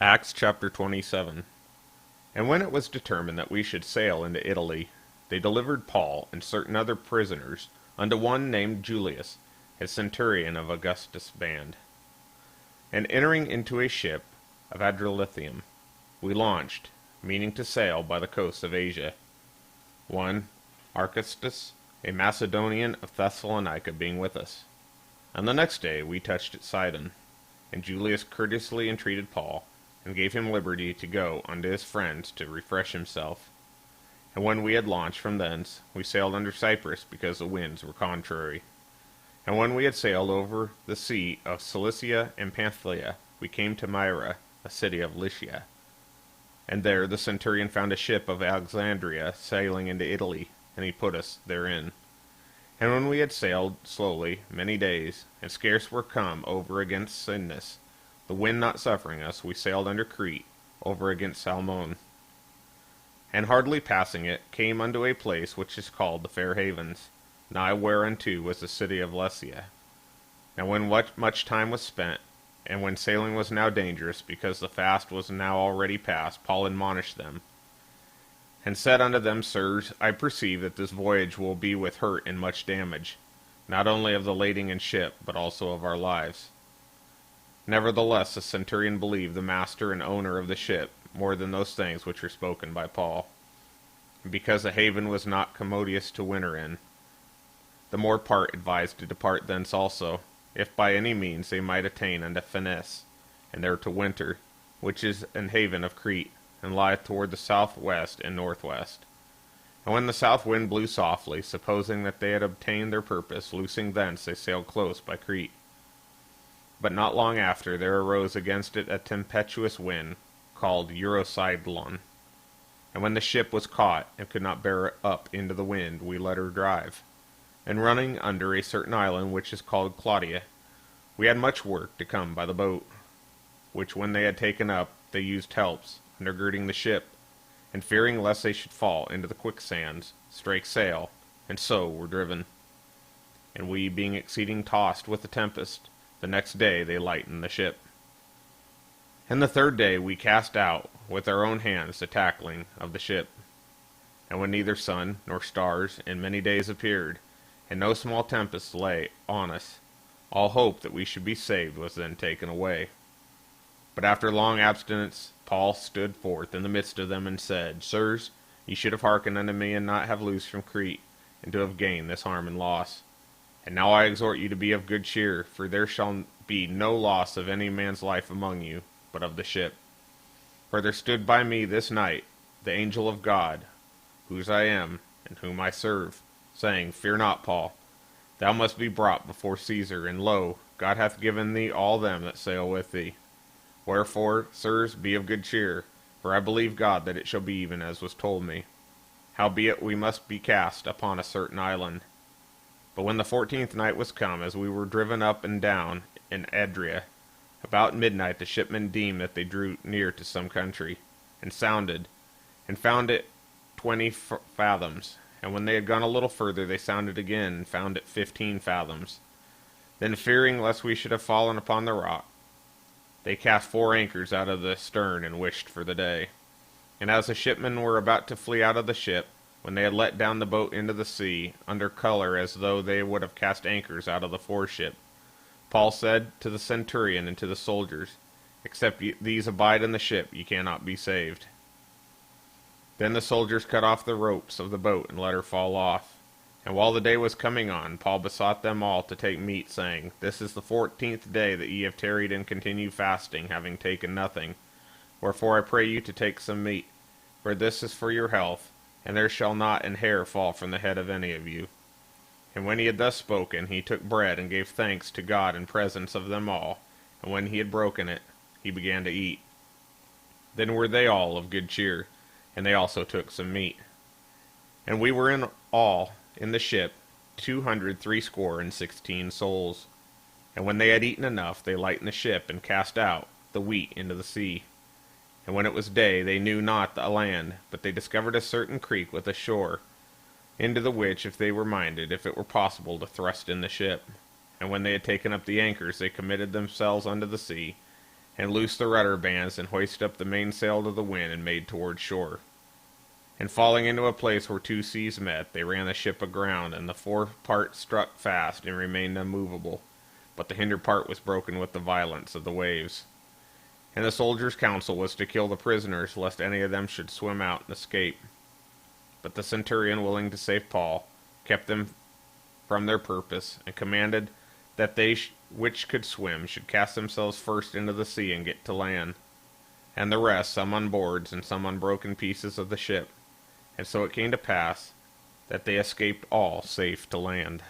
Acts chapter 27. And when it was determined that we should sail into Italy, they delivered Paul and certain other prisoners unto one named Julius, a centurion of Augustus' band. And entering into a ship of Adramyttium, we launched, meaning to sail by the coast of Asia. One, Archistus, a Macedonian of Thessalonica, being with us. And the next day we touched at Sidon, and Julius courteously entreated Paul, and gave him liberty to go unto his friends to refresh himself. And when we had launched from thence, we sailed under Cyprus, because the winds were contrary. And when we had sailed over the sea of Cilicia and Pamphylia, we came to Myra, a city of Lycia. And there the centurion found a ship of Alexandria sailing into Italy, and he put us therein. And when we had sailed slowly many days, and scarce were come over against Cydnus, the wind not suffering us, we sailed under Crete, over against Salmone. And hardly passing it, came unto a place which is called the Fair Havens, nigh whereunto was the city of Lasea. And when much time was spent, and when sailing was now dangerous, because the fast was now already past, Paul admonished them, and said unto them, Sirs, I perceive that this voyage will be with hurt and much damage, not only of the lading and ship, but also of our lives. Nevertheless, the centurion believed the master and owner of the ship more than those things which were spoken by Paul. And because the haven was not commodious to winter in, the more part advised to depart thence also, if by any means they might attain unto Phenice, and there to winter, which is an haven of Crete, and lieth toward the southwest and northwest. And when the south wind blew softly, supposing that they had obtained their purpose, loosing thence they sailed close by Crete. But not long after there arose against it a tempestuous wind, called Eurocydlon. And when the ship was caught, and could not bear up into the wind, we let her drive. And running under a certain island which is called Claudia, we had much work to come by the boat, which when they had taken up, they used helps, undergirding the ship, and fearing lest they should fall into the quicksands, strake sail, and so were driven. And we, being exceeding tossed with the tempest, the next day they lightened the ship. And the third day we cast out with our own hands the tackling of the ship. And when neither sun nor stars in many days appeared, and no small tempest lay on us, all hope that we should be saved was then taken away. But after long abstinence, Paul stood forth in the midst of them and said, Sirs, ye should have hearkened unto me, and not have loosed from Crete, and to have gained this harm and loss. And now I exhort you to be of good cheer, for there shall be no loss of any man's life among you, but of the ship. For there stood by me this night the angel of God, whose I am, and whom I serve, saying, Fear not, Paul, thou must be brought before Caesar, and lo, God hath given thee all them that sail with thee. Wherefore, sirs, be of good cheer, for I believe God that it shall be even as was told me. Howbeit we must be cast upon a certain island. But when the 14th night was come, as we were driven up and down in Adria, about midnight the shipmen deemed that they drew near to some country, and sounded, and found it 20 fathoms. And when they had gone a little further, they sounded again, and found it 15 fathoms. Then fearing lest we should have fallen upon the rock, they cast 4 anchors out of the stern, and wished for the day. And as the shipmen were about to flee out of the ship, when they had let down the boat into the sea, under color as though they would have cast anchors out of the foreship, Paul said to the centurion and to the soldiers, Except these abide in the ship, ye cannot be saved. Then the soldiers cut off the ropes of the boat, and let her fall off. And while the day was coming on, Paul besought them all to take meat, saying, This is the 14th day that ye have tarried and continued fasting, having taken nothing. Wherefore I pray you to take some meat, for this is for your health, and there shall not an hair fall from the head of any of you. And when he had thus spoken, he took bread, and gave thanks to God in presence of them all, and when he had broken it, he began to eat. Then were they all of good cheer, and they also took some meat. And we were in all in the ship 260 souls. And when they had eaten enough, they lightened the ship, and cast out the wheat into the sea. And when it was day, they knew not the land, but they discovered a certain creek with a shore, into the which, if they were minded, if it were possible, to thrust in the ship. And when they had taken up the anchors, they committed themselves unto the sea, and loosed the rudder bands, and hoisted up the mainsail to the wind, and made toward shore. And falling into a place where two seas met, they ran the ship aground, and the fore part struck fast, and remained unmovable, but the hinder part was broken with the violence of the waves. And the soldiers' counsel was to kill the prisoners, lest any of them should swim out and escape. But the centurion, willing to save Paul, kept them from their purpose, and commanded that they which could swim should cast themselves first into the sea and get to land, and the rest, some on boards and some on broken pieces of the ship. And so it came to pass that they escaped all safe to land.